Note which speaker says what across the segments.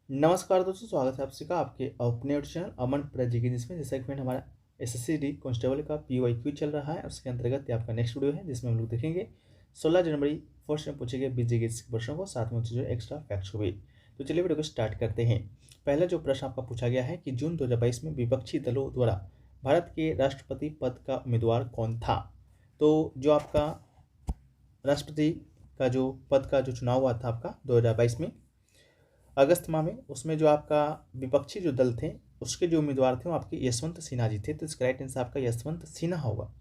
Speaker 1: नमस्कार दोस्तों, स्वागत है आप सभी का आपके अपने यूट्यूब चैनल अमन प्रजिगी, जिसमें जैसा कि फ्रेंड हमारा एसएससी डी कांस्टेबल का PYQ चल रहा है। उसके अंतर्गत ये आपका नेक्स्ट वीडियो है, जिसमें हम लोग देखेंगे 16 जनवरी फर्स्ट में पूछे गए बीजीके प्रश्नों को, साथ में जो एक्स्ट्रा फैक्ट्स को भी। तो चलिए वीडियो को स्टार्ट करते हैं। पहला जो प्रश्न आपका पूछा गया है कि जून 2022 में विपक्षी दलों द्वारा भारत के राष्ट्रपति पद का उम्मीदवार कौन था। तो जो आपका राष्ट्रपति का जो पद का जो चुनाव हुआ था आपका 2022 में अगस्त माह में, उसमें जो आपका विपक्षी जो दल थे उसके जो उम्मीदवार थे वो आपके यशवंत सिन्हा जी थे। तो इसका राइट आंसर आपका यशवंत सिन्हा होगा।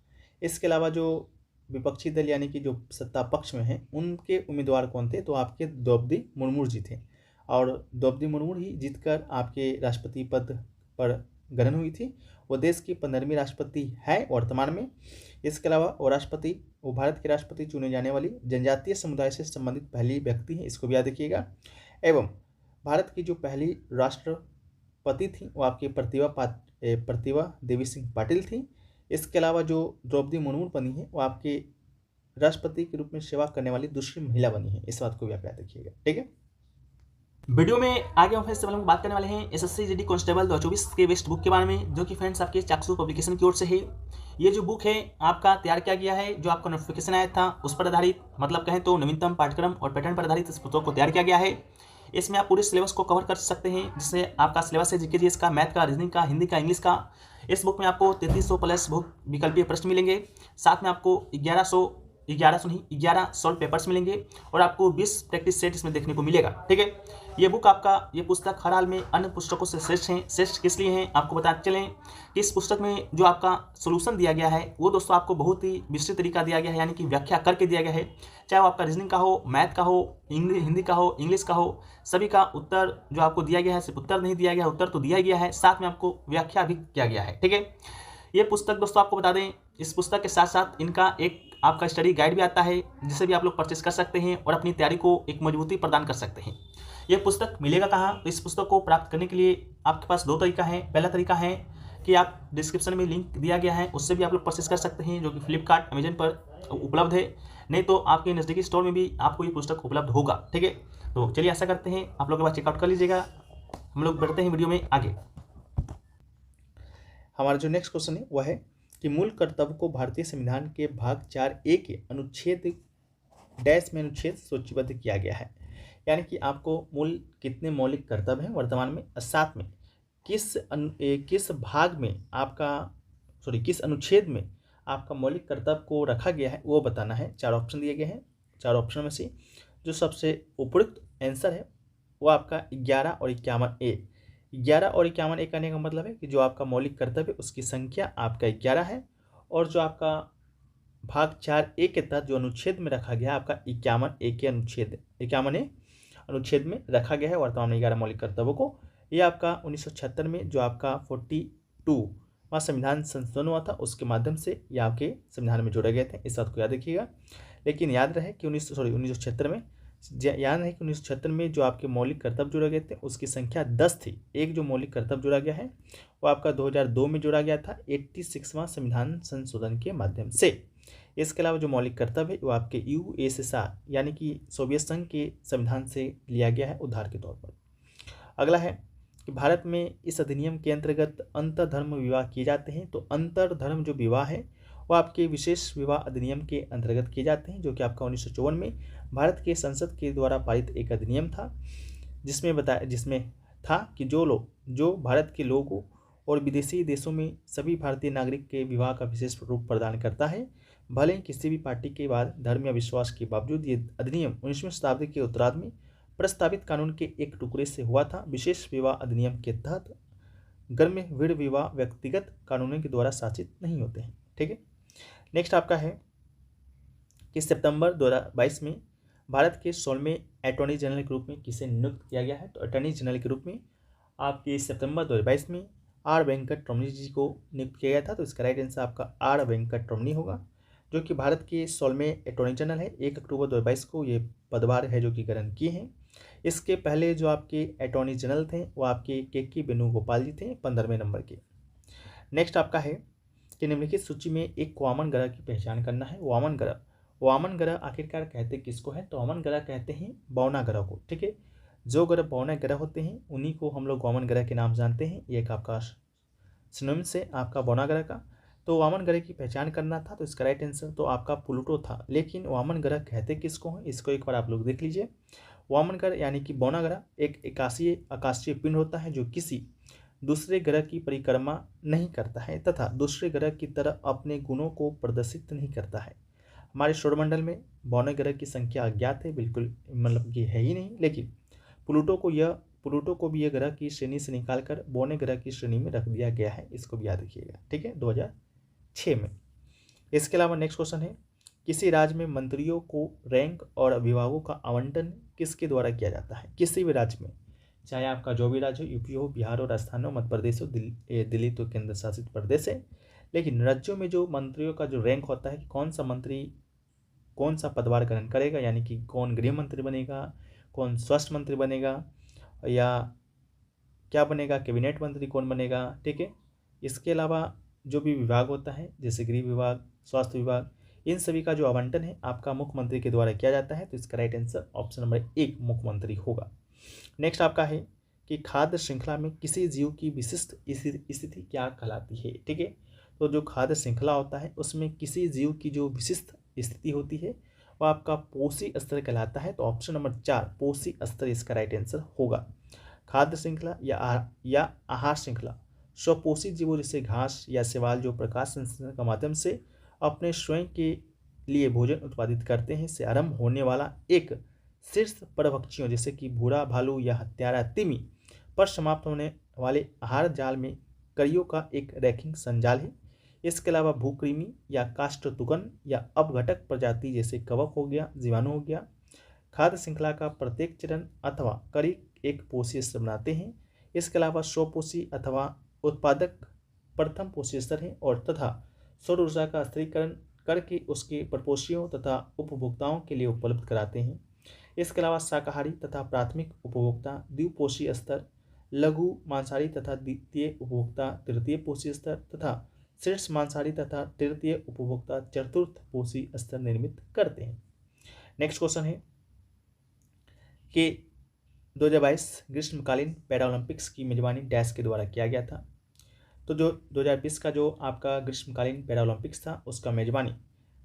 Speaker 1: इसके अलावा जो विपक्षी दल यानी कि जो सत्ता पक्ष में है उनके उम्मीदवार कौन थे, तो आपके द्रौपदी मुर्मू जी थे। और द्रौपदी मुर्मू ही जीतकर आपके राष्ट्रपति पद पर ग्रहण हुई थी। वो देश की 15वीं राष्ट्रपति है वर्तमान में। इसके अलावा वो भारत के राष्ट्रपति चुने जाने वाली जनजातीय समुदाय से संबंधित पहली व्यक्ति हैं, इसको भी याद रखिएगा। एवं भारत की जो पहली राष्ट्रपति थी वो आपकी प्रतिभा देवी सिंह पाटिल थी। इसके अलावा जो द्रौपदी मुर्मू बनी है वो आपके राष्ट्रपति के रूप में सेवा करने वाली दूसरी महिला बनी है। इस बात को भी आप याद रखिएगा, ठीक है।
Speaker 2: वीडियो में आगे हम फ्रेंड्स हम बात करने वाले हैं एसएससी जीडी कांस्टेबल 2024 के बेस्ट बुक के बारे में, जो कि फ्रेंड्स आपके चाक्षु पब्लिकेशन की ओर से है। ये जो बुक है आपका तैयार किया गया है, जो आपका नोटिफिकेशन आया था उस पर आधारित, मतलब कहें तो नवीनतम पाठ्यक्रम और पैटर्न पर आधारित इस पुस्तक को तैयार किया गया है। इसमें आप पूरे सिलेबस को कवर कर सकते हैं, जिससे आपका सिलेबस है जीके जीएस का, मैथ का, रीजनिंग का, हिंदी का, इंग्लिश का। इस बुक में आपको 3300 प्लस बुक विकल्पीय प्रश्न मिलेंगे। साथ में आपको 11 सॉल्व पेपर्स मिलेंगे और आपको 20 प्रैक्टिस सेट इसमें देखने को मिलेगा, ठीक है। ये पुस्तक हर हाल में अन्य पुस्तकों से श्रेष्ठ हैं। श्रेष्ठ किस लिए हैं आपको बताते चलें कि इस पुस्तक में जो आपका सोल्यूशन दिया गया है वो दोस्तों आपको बहुत ही विस्तृत तरीका दिया गया है, यानी कि व्याख्या करके दिया गया है। चाहे वो आपका रीजनिंग का हो, मैथ का हो, हिंदी का हो, इंग्लिश का हो, सभी का उत्तर जो आपको दिया गया है, सिर्फ उत्तर नहीं दिया गया, उत्तर तो दिया गया है, साथ में आपको व्याख्या भी किया गया है, ठीक है। ये पुस्तक दोस्तों आपको बता दें, इस पुस्तक के साथ साथ इनका एक आपका स्टडी गाइड भी आता है, जिसे भी आप लोग परचेस कर सकते हैं और अपनी तैयारी को एक मजबूती प्रदान कर सकते हैं। यह पुस्तक मिलेगा कहाँ? तो इस पुस्तक को प्राप्त करने के लिए आपके पास दो तरीका है। पहला तरीका है कि आप डिस्क्रिप्शन में लिंक दिया गया है, उससे भी आप लोग परचेस कर सकते हैं, जो कि फ्लिपकार्ट, अमेजन पर उपलब्ध है। नहीं तो आपके नज़दीकी स्टोर में भी आपको ये पुस्तक उपलब्ध होगा, ठीक है। तो चलिए ऐसा करते हैं, आप लोग एक बार चेकआउट कर लीजिएगा। हम लोग बढ़ते हैं वीडियो में आगे।
Speaker 1: हमारा जो नेक्स्ट क्वेश्चन है वह है कि मूल कर्तव्य को भारतीय संविधान के भाग 4A के अनुच्छेद डैश में अनुच्छेद सूचीबद्ध किया गया है। यानी कि आपको मूल कितने मौलिक कर्तव्य हैं वर्तमान में, साथ में किस भाग में किस अनुच्छेद में आपका मौलिक कर्तव्य को रखा गया है वो बताना है। 4 ऑप्शन दिए गए हैं। 4 ऑप्शन में से जो सबसे उपयुक्त आंसर है वो आपका 11 और 51A। 11 और 51A कहने का मतलब है कि जो आपका मौलिक कर्तव्य उसकी संख्या आपका 11 है, और जो आपका भाग 4A के तहत जो अनुच्छेद में रखा गया है आपका 51A अनुच्छेद में रखा गया है वर्तमान में 11 मौलिक कर्तव्यों को। ये आपका 1976 में जो आपका 42वां संविधान संशोधन हुआ था उसके माध्यम से ये आपके संविधान में जोड़े गए थे। इस बात को याद रखिएगा। लेकिन याद रहे कि 1976 में जो आपके मौलिक कर्तव्य जोड़े गए थे उसकी संख्या 10 थी। एक जो मौलिक कर्तव्य जोड़ा गया है वो आपका 2002 में जोड़ा गया था 86वां संविधान संशोधन के माध्यम से। इसके अलावा जो मौलिक कर्तव्य है वो आपके USSR यानी कि सोवियत संघ के संविधान से लिया गया है उदाहरण के तौर पर। अगला है कि भारत में इस अधिनियम के अंतर्गत अंतरधर्म विवाह किए जाते हैं। तो अंतरधर्म जो विवाह है वो आपके विशेष विवाह अधिनियम के अंतर्गत किए जाते हैं, जो कि आपका 1954 में भारत के संसद के द्वारा पारित एक अधिनियम था, जिसमें था कि जो भारत के लोगों और विदेशी देशों में सभी भारतीय नागरिक के विवाह का विशेष रूप प्रदान करता है, भले ही किसी भी पार्टी के बाद धर्म या विश्वास के बावजूद। ये अधिनियम 19वीं शताब्दी के उत्तरार्ध में प्रस्तावित कानून के एक टुकड़े से हुआ था। विशेष विवाह अधिनियम के तहत गर्म विवाह व्यक्तिगत कानूनों के द्वारा शासित नहीं होते हैं, ठीक है। नेक्स्ट आपका है कि सितंबर 2022 में भारत के 16वें अटॉर्नी जनरल के रूप में किसे नियुक्त किया गया है। तो अटॉर्नी जनरल के रूप में आपके सितंबर 2022 में आर वेंकट रमनी जी को नियुक्त किया गया था। तो इसका राइट आंसर आपका आर वेंकट रमनी होगा, जो कि भारत के 16वें अटॉर्नी जनरल है। 1 अक्टूबर 2022 को ये पदभार है जो कि ग्रहण किए हैं। इसके पहले जो आपके अटॉर्नी जनरल थे वो आपके के वेणुगोपाल जी थे 15वें नंबर के। नेक्स्ट आपका है कि निम्नलिखित सूची में एक वामन ग्रह की पहचान करना है। वामन ग्रह आखिरकार कहते किसको है? तो वामन ग्रह कहते हैं बौना ग्रह को, ठीक है। जो ग्रह बौने ग्रह होते हैं उन्हीं को हम लोग वामन ग्रह के नाम जानते हैं। ये एक आपका सिनोनिम्स है आपका बौना ग्रह का। तो वामन ग्रह की पहचान करना था तो इसका राइट आंसर तो आपका प्लूटो था। लेकिन वामन ग्रह कहते किसको हैं, इसको एक बार आप लोग देख लीजिए। वामन ग्रह यानी कि बौना ग्रह एक आकाशीय पिंड होता है जो किसी दूसरे ग्रह की परिक्रमा नहीं करता है तथा दूसरे ग्रह की तरह अपने गुणों को प्रदर्शित नहीं करता है। हमारे सौरमंडल में बौने ग्रह की संख्या अज्ञात है, बिल्कुल मतलब कि है ही नहीं। लेकिन प्लूटो को भी यह ग्रह की श्रेणी से निकालकर बौने ग्रह की श्रेणी में रख दिया गया है, इसको भी याद रखिएगा, ठीक है, 2006 में। इसके अलावा नेक्स्ट क्वेश्चन है, किसी राज्य में मंत्रियों को रैंक और विभागों का आवंटन किसके द्वारा किया जाता है। किसी भी राज्य में, चाहे आपका जो भी राज्य हो, यूपी हो, बिहार हो, राजस्थान हो, मध्य प्रदेश हो, दिल्ली तो केंद्र शासित प्रदेश है। लेकिन राज्यों में जो मंत्रियों का जो रैंक होता है कि कौन सा मंत्री कौन सा पदभार ग्रहण करेगा, यानी कि कौन गृह मंत्री बनेगा, कौन स्वास्थ्य मंत्री बनेगा, या क्या बनेगा, कैबिनेट मंत्री कौन बनेगा, ठीक है। इसके अलावा जो भी विभाग होता है जैसे गृह विभाग, स्वास्थ्य विभाग, इन सभी का जो आवंटन है आपका मुख्यमंत्री के द्वारा किया जाता है। तो इसका राइट आंसर ऑप्शन नंबर 1 मुख्यमंत्री होगा। नेक्स्ट आपका है कि खाद्य श्रृंखला में किसी जीव की विशिष्ट स्थिति क्या कहलाती है, ठीक है। तो जो खाद्य श्रृंखला होता है उसमें किसी जीव की जो विशिष्ट स्थिति होती है वो आपका पोषी स्तर कहलाता है। तो ऑप्शन नंबर 4 पोषी स्तर इसका राइट आंसर होगा। खाद्य श्रृंखला या आहार श्रृंखला स्वपोषी जीवों जैसे घास या शैवाल जो प्रकाश संश्लेषण के माध्यम से अपने स्वयं के लिए भोजन उत्पादित करते हैं से आरंभ होने वाला एक शीर्ष परभक्षियों जैसे कि भूरा भालू या हत्यारा तिमी पर समाप्त होने वाले आहार जाल में कड़ियों का एक रैखिक संजाल है। इसके अलावा भूकृमि या काष्ठतुगन या अपघटक प्रजाति जैसे कवक हो गया, जीवाणु हो गया। खाद्य श्रृंखला का प्रत्येक चरण अथवा कड़ी एक पोषी स्तर बनाते हैं। इसके अलावा स्वपोषी अथवा उत्पादक प्रथम पोषी स्तर है और तथा सौर ऊर्जा का स्थिरीकरण करके उसके परपोषियों तथा उपभोक्ताओं के लिए उपलब्ध कराते हैं। इसके अलावा शाकाहारी तथा प्राथमिक उपभोक्ता द्विपोषी स्तर, लघु मांसाहारी तथा द्वितीय उपभोक्ता तृतीय पोषी स्तर तथा शीर्ष मांसाहारी तथा तृतीय उपभोक्ता चतुर्थ पोषी स्तर निर्मित करते हैं। नेक्स्ट क्वेश्चन है कि 2022 ग्रीष्मकालीन पैरालंपिक्स की मेजबानी डैश के द्वारा किया गया था। तो जो 2020 का जो आपका ग्रीष्मकालीन पैरालंपिक्स था उसका मेजबानी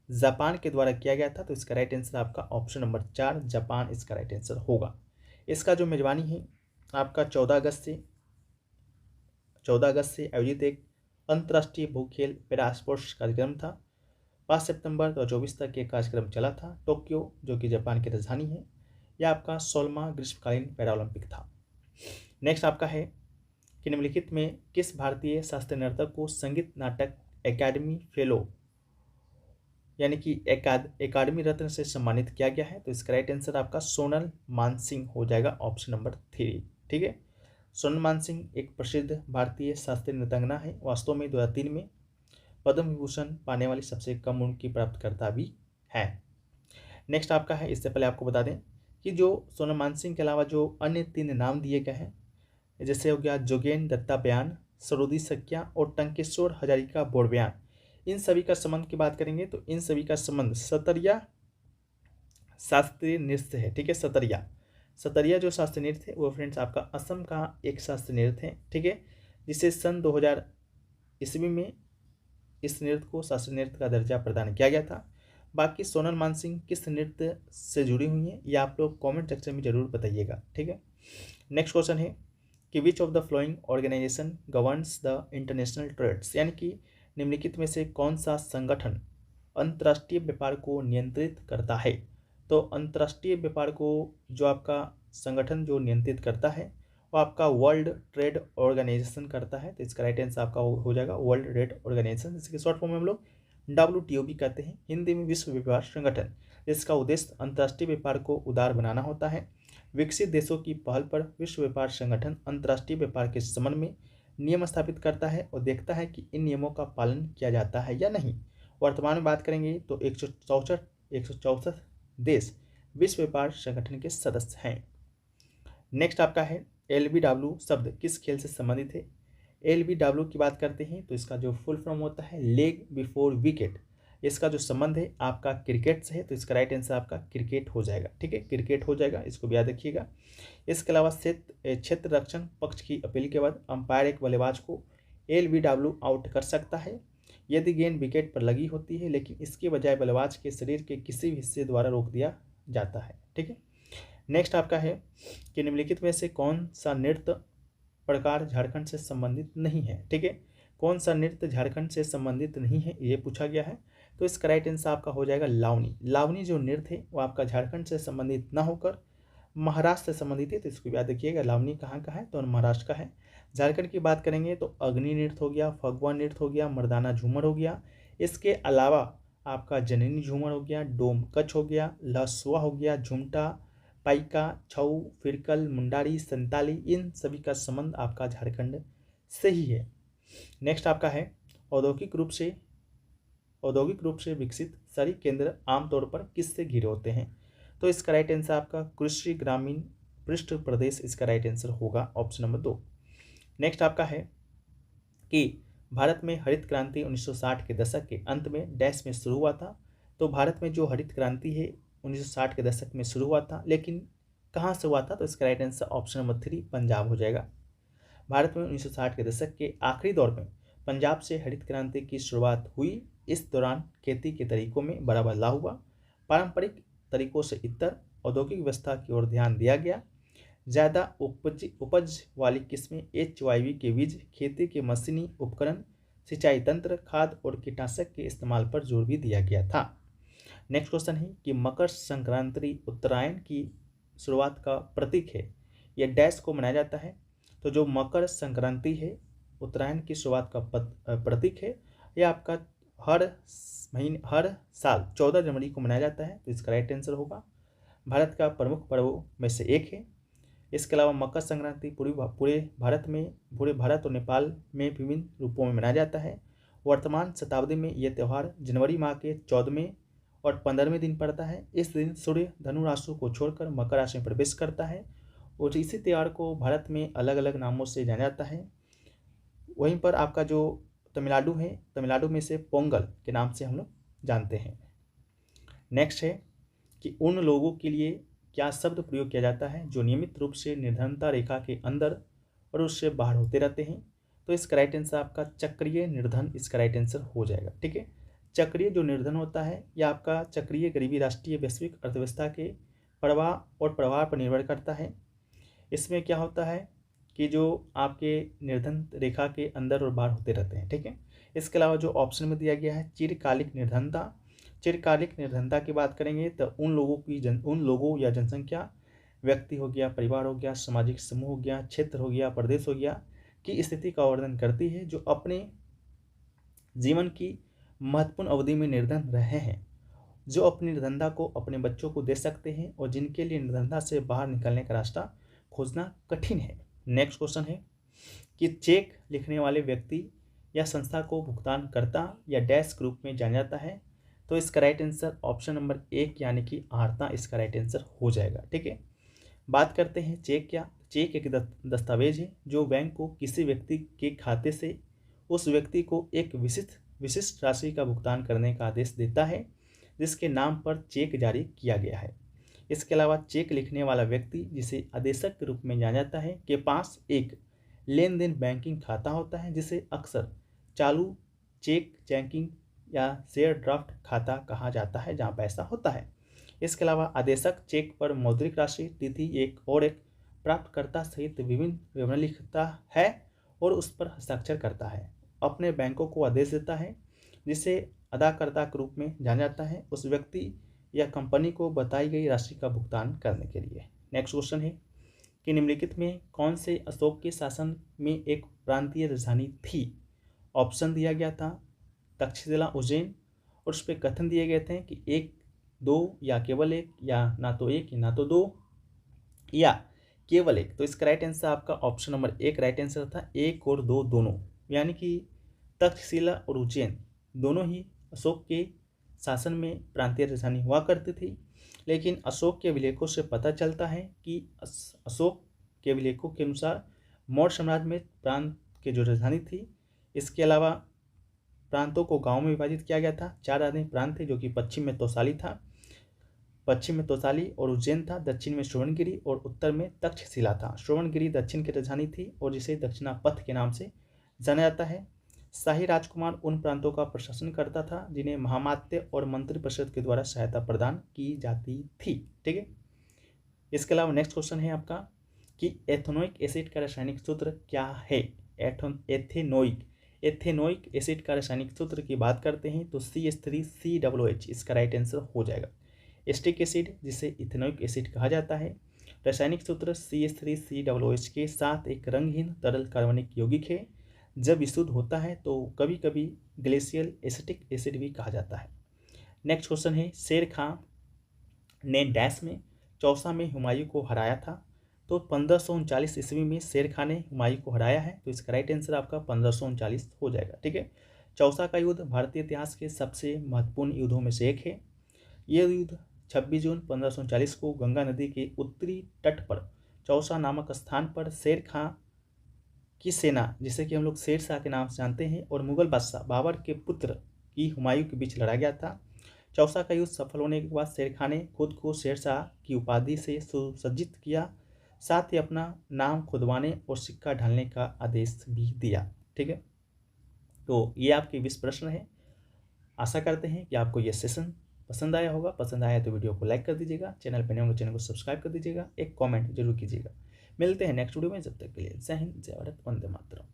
Speaker 1: जापान के द्वारा किया गया था। तो इसका राइट आंसर आपका ऑप्शन नंबर 4 जापान इसका राइट आंसर होगा। इसका जो मेजबानी है आपका 14 अगस्त से आयोजित एक अंतर्राष्ट्रीय भू खेल पैरा स्पोर्ट्स कार्यक्रम था। 5 सितंबर 2024 तक ये कार्यक्रम चला था। टोक्यो जो कि जापान की राजधानी है, यह आपका 16वां ग्रीष्मकालीन पैरालंपिक था। नेक्स्ट आपका है कि निम्नलिखित में किस भारतीय शास्त्रीय नर्तक को संगीत नाटक एकेडमी फेलो यानी कि एकेडमी रत्न से सम्मानित किया गया है। तो इसका राइट आंसर आपका सोनल मानसिंह हो जाएगा, ऑप्शन नंबर 3, ठीक है। सोनल मानसिंह एक प्रसिद्ध भारतीय शास्त्रीय नृत्यांगना है। वास्तव में 2003 में पद्म विभूषण पाने वाली सबसे कम उम्र की प्राप्तकर्ता भी है। नेक्स्ट आपका है, इससे पहले आपको बता दें कि जो सोनल मानसिंह के अलावा जो अन्य 3 नाम दिए गए हैं जैसे हो गया जोगेन दत्ता बयान, सरोदी सक्या और टंकेश्वर हजारिका बोरबयान, इन सभी का संबंध की बात करेंगे तो इन सभी का संबंध सतरिया शास्त्रीय नृत्य है, ठीक है। सतरिया जो शास्त्रीय नृत्य है वो फ्रेंड्स आपका असम का एक शास्त्रीय नृत्य है, ठीक है, जिसे सन 2000 ईस्वी में इस नृत्य को शास्त्रीय नृत्य का दर्जा प्रदान किया गया था। बाकी सोनल मानसिंह किस नृत्य से जुड़ी हुई हैं ये आप लोग कमेंट सेक्शन में जरूर बताइएगा, ठीक है। नेक्स्ट क्वेश्चन है कि which of the following organization governs the international trades, यानी कि निम्नलिखित में से कौन सा संगठन अंतर्राष्ट्रीय व्यापार को नियंत्रित करता है। तो अंतर्राष्ट्रीय व्यापार को जो आपका संगठन जो नियंत्रित करता है वो आपका वर्ल्ड ट्रेड ऑर्गेनाइजेशन करता है। तो इसका राइट आंसर आपका हो जाएगा वर्ल्ड ट्रेड ऑर्गेनाइजेशन, जिसके शॉर्ट फॉर्म में हम लोग WTO भी कहते हैं, हिंदी में विश्व व्यापार संगठन, जिसका उद्देश्य अंतर्राष्ट्रीय व्यापार को उदार बनाना होता है। विकसित देशों की पहल पर विश्व व्यापार संगठन अंतर्राष्ट्रीय व्यापार के संबंध में नियम स्थापित करता है और देखता है कि इन नियमों का पालन किया जाता है या नहीं। वर्तमान में बात करेंगे तो 164 देश विश्व व्यापार संगठन के सदस्य हैं। नेक्स्ट आपका है LBW शब्द किस खेल से संबंधित है। LBW की बात करते हैं तो इसका जो फुल फॉर्म होता है लेग बिफोर विकेट, इसका जो संबंध है आपका क्रिकेट से है, तो इसका राइट आंसर आपका क्रिकेट हो जाएगा। ठीक है, क्रिकेट हो जाएगा, इसको भी याद रखिएगा। इसके अलावा क्षेत्र रक्षण पक्ष की अपील के बाद अंपायर एक बल्लेबाज को LBW आउट कर सकता है यदि गेंद विकेट पर लगी होती है, लेकिन इसके बजाय बल्लेबाज के शरीर के किसी भी हिस्से द्वारा रोक दिया जाता है। ठीक है, नेक्स्ट आपका है कि निम्नलिखित में से कौन सा नृत्य प्रकार झारखंड से संबंधित नहीं है। ठीक है, कौन सा नृत्य झारखंड से संबंधित नहीं है, ये पूछा गया है। तो इसका राइट आंसर आपका हो जाएगा लावनी। लावनी जो नृत्य है वो आपका झारखंड से संबंधित ना होकर महाराष्ट्र से संबंधित है, तो इसको याद रखिएगा। लावनी कहाँ का है, तो महाराष्ट्र का है। झारखंड की बात करेंगे तो अग्नि नृत्य हो गया, फगुआ नृत्य हो गया, मर्दाना झूमर हो गया। इसके अलावा आपका जननी झूमर हो गया, डोम कच्छ हो गया, लसुआ हो गया, झुमटा, पाइका, छऊ, फिरकल, मुंडारी, संताली, इन सभी का संबंध आपका झारखंड से ही है। नेक्स्ट आपका है औद्योगिक रूप से विकसित शहरी केंद्र आमतौर पर किससे घिरे होते हैं। तो इसका राइट आंसर आपका कृषि ग्रामीण पृष्ठ प्रदेश इसका राइट आंसर होगा, ऑप्शन नंबर 2। नेक्स्ट आपका है कि भारत में हरित क्रांति 1960 के दशक के अंत में डैश में शुरू हुआ था। तो भारत में जो हरित क्रांति है 1960 के दशक में शुरू हुआ था, लेकिन कहाँ से हुआ था, तो इसका right answer option number 3 Punjab हो जाएगा। भारत में 1960 के दशक के आखिरी दौर में पंजाब से हरित क्रांति की शुरुआत हुई। इस दौरान खेती के तरीकों में बड़ा बदलाव हुआ। पारंपरिक तरीकों से इतर औद्योगिक व्यवस्था की ओर ध्यान दिया गया। ज़्यादा उपज वाली किस्में HYV के बीज, खेती के मशीनी उपकरण, सिंचाई तंत्र, खाद और कीटनाशक के इस्तेमाल पर जोर भी दिया गया था। नेक्स्ट क्वेश्चन है कि मकर संक्रांति उत्तरायण की शुरुआत का प्रतीक है, यह डैश को मनाया जाता है। तो जो मकर संक्रांति है उत्तरायण की शुरुआत का प्रतीक है, यह आपका हर साल 14 जनवरी को मनाया जाता है। तो इसका राइट आंसर होगा। भारत का प्रमुख पर्वों में से एक है। इसके अलावा मकर संक्रांति पूरे भारत और नेपाल में विभिन्न रूपों में मनाया जाता है। वर्तमान शताब्दी में यह त्यौहार जनवरी माह के 14वें और 15वें दिन पड़ता है। इस दिन सूर्य धनु राशि को छोड़कर मकर राशि में प्रवेश करता है और इसी त्यौहार को भारत में अलग अलग नामों से जाना जाता है। वहीं पर आपका जो तमिलनाडु है, तमिलनाडु में से पोंगल के नाम से हम लोग जानते हैं। नेक्स्ट है कि उन लोगों के लिए क्या शब्द प्रयोग किया जाता है जो नियमित रूप से निर्धनता रेखा के अंदर और उससे बाहर होते रहते हैं। तो इसका राइट आंसर आपका चक्रीय निर्धन इसका राइट आंसर हो जाएगा। ठीक है, चक्रीय जो निर्धन होता है यह आपका चक्रीय गरीबी राष्ट्रीय वैश्विक अर्थव्यवस्था के प्रवाह पर निर्भर करता है। इसमें क्या होता है कि जो आपके निर्धन रेखा के अंदर और बाहर होते रहते हैं। ठीक है, इसके अलावा जो ऑप्शन में दिया गया है चिरकालिक निर्धनता की बात करेंगे तो उन लोगों या जनसंख्या, व्यक्ति हो गया, परिवार हो गया, सामाजिक समूह हो गया, क्षेत्र हो गया, प्रदेश हो गया की स्थिति का वर्णन करती है जो अपने जीवन की महत्वपूर्ण अवधि में निर्धन रहे हैं, जो अपनी निर्धनता को अपने बच्चों को दे सकते हैं और जिनके लिए निर्धनता से बाहर निकलने का रास्ता खोजना कठिन है। नेक्स्ट क्वेश्चन है कि चेक लिखने वाले व्यक्ति या संस्था को भुगतानकर्ता या डैश के रूप में जाना जाता है। तो इसका राइट आंसर ऑप्शन नंबर 1 यानी कि आर्ता इसका राइट आंसर हो जाएगा। ठीक है, बात करते हैं चेक एक दस्तावेज है जो बैंक को किसी व्यक्ति के खाते से उस व्यक्ति को एक विशिष्ट राशि का भुगतान करने का आदेश देता है जिसके नाम पर चेक जारी किया गया है। इसके अलावा चेक लिखने वाला व्यक्ति जिसे आदेशक के रूप में जाना जाता है के पास एक लेन देन बैंकिंग खाता होता है जिसे अक्सर चालू चेक चेकिंग या शेयर ड्राफ्ट खाता कहा जाता है जहां पैसा होता है। इसके अलावा आदेशक चेक पर मौद्रिक राशि, तिथि एक प्राप्तकर्ता सहित विभिन्न विवरण लिखता है और उस पर हस्ताक्षर करता है। अपने बैंकों को आदेश देता है जिसे अदाकर्ता के रूप में जाना जाता है उस व्यक्ति या कंपनी को बताई गई राशि का भुगतान करने के लिए। नेक्स्ट क्वेश्चन है कि निम्नलिखित में कौन से अशोक के शासन में एक प्रांतीय राजधानी थी। ऑप्शन दिया गया था तक्षशिला, उज्जैन और उस पर कथन दिए गए थे कि 1, 2 या केवल 1 या ना तो 1 ना तो 2 या केवल 1। तो इसका राइट आंसर आपका ऑप्शन नंबर 1 राइट आंसर था, 1 और 2 दोनों, यानी कि तक्षशिला और उज्जैन दोनों ही अशोक के शासन में प्रांतीय राजधानी हुआ करती थी। लेकिन अशोक के अभिलेखों से पता चलता है कि अशोक के अभिलेखों के अनुसार मौर्य साम्राज्य में प्रांत की जो राजधानी थी, इसके अलावा प्रांतों को गाँव में विभाजित किया गया था। 4 राजधानी प्रांत थे, जो कि पश्चिम में तोसाली था, पश्चिम में तोसाली और उज्जैन था, दक्षिण में श्रवणगिरी और उत्तर में तक्षशिला था। श्रवणगिरी दक्षिण की राजधानी थी और जिसे दक्षिणापथ के नाम से जाना जाता है। शाही राजकुमार उन प्रांतों का प्रशासन करता था जिन्हें महामात्य और मंत्रिपरिषद के द्वारा सहायता प्रदान की जाती थी। ठीक है, इसके अलावा नेक्स्ट क्वेश्चन है आपका कि एथेनोइक एसिड का रासायनिक सूत्र क्या है। एथेनोइक एसिड का रासायनिक सूत्र की बात करते हैं तो CH3COOH इसका राइट आंसर हो जाएगा। एस्टिक एसिड जिसे इथेनोइक एसिड कहा जाता है, रासायनिक सूत्र CH3COOH के साथ एक रंगहीन तरल कार्बनिक यौगिक है। जब विशुद्ध होता है तो कभी कभी ग्लेशियल एसिटिक एसिड भी कहा जाता है। नेक्स्ट क्वेश्चन है, शेर खां ने डैश में चौसा में हुमायूं को हराया था। तो 1539 ईस्वी में शेर खां ने हुमायूं को हराया है, तो इसका राइट आंसर आपका 1539 हो जाएगा। ठीक है, चौसा का युद्ध भारतीय इतिहास के सबसे महत्वपूर्ण युद्धों में से एक है। यह युद्ध 26 जून 1539 को गंगा नदी के उत्तरी तट पर चौसा नामक स्थान पर शेर खां की सेना, जिसे कि हम लोग शेर शाह के नाम से जानते हैं, और मुगल बादशाह बाबर के पुत्र की हुमायूं के बीच लड़ा गया था। चौसा का युद्ध सफल होने के बाद शेर खां ने खुद को शेर शाह की उपाधि से सुसज्जित किया, साथ ही अपना नाम खुदवाने और सिक्का ढालने का आदेश भी दिया। ठीक है, तो ये आपके 20 प्रश्न हैं। आशा करते हैं कि आपको ये सेशन पसंद आया होगा। पसंद आया तो वीडियो को लाइक कर दीजिएगा, चैनल पर नए होंगे चैनल को सब्सक्राइब कर दीजिएगा, एक कमेंट जरूर कीजिएगा। मिलते हैं नेक्स्ट वीडियो में, जब तक के लिए जय हिंद, जय भारत, वंदे मातरम।